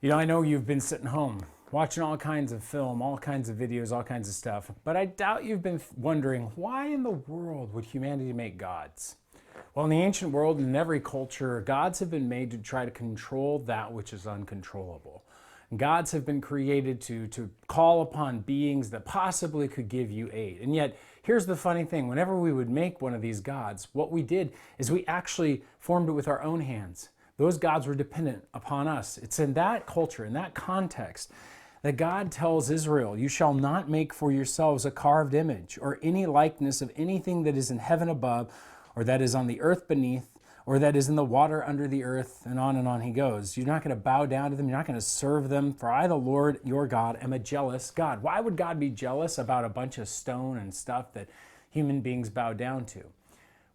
I know you've been sitting home watching all kinds of film, all kinds of videos, all kinds of stuff, but I doubt you've been wondering, why in the world would humanity make gods? Well, in the ancient world and in every culture, gods have been made to try to control that which is uncontrollable. Gods have been created to call upon beings that possibly could give you aid. And yet, here's the funny thing. Whenever we would make one of these gods, what we did is we actually formed it with our own hands. Those gods were dependent upon us. It's in that culture, in that context, that God tells Israel, "You shall not make for yourselves a carved image or any likeness of anything that is in heaven above, or that is on the earth beneath, or that is in the water under the earth," and on he goes. You're not going to bow down to them. You're not going to serve them. "For I, the Lord your God, am a jealous God." Why would God be jealous about a bunch of stone and stuff that human beings bow down to?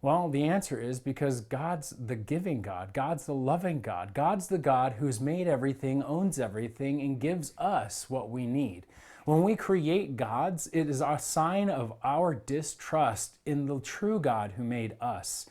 Well, the answer is because God's the giving God. God's the loving God. God's the God who's made everything, owns everything, and gives us what we need. When we create gods, it is a sign of our distrust in the true God who made us.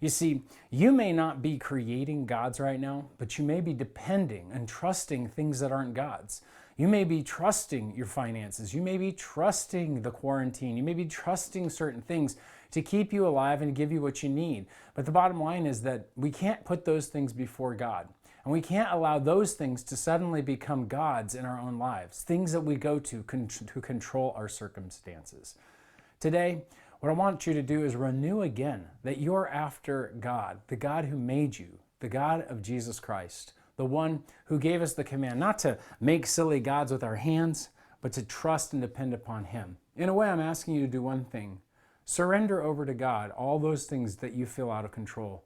You see, you may not be creating gods right now, but you may be depending and trusting things that aren't gods. You may be trusting your finances. You may be trusting the quarantine. You may be trusting certain things to keep you alive and to give you what you need. But the bottom line is that we can't put those things before God. And we can't allow those things to suddenly become gods in our own lives, things that we go to control our circumstances. Today, what I want you to do is renew again that you're after God, the God who made you, the God of Jesus Christ, the one who gave us the command not to make silly gods with our hands, but to trust and depend upon Him. In a way, I'm asking you to do one thing. Surrender over to God all those things that you feel out of control.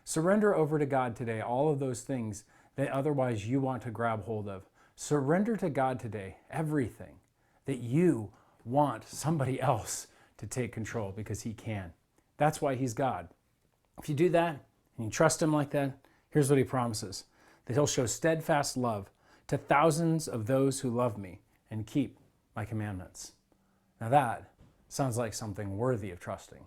Surrender over to God today all of those things that otherwise you want to grab hold of. Surrender to God today everything that you want somebody else to take control, because He can. That's why He's God. If you do that and you trust Him like that, here's what He promises: that He'll show steadfast love to thousands of those who love me and keep my commandments. Now that sounds like something worthy of trusting.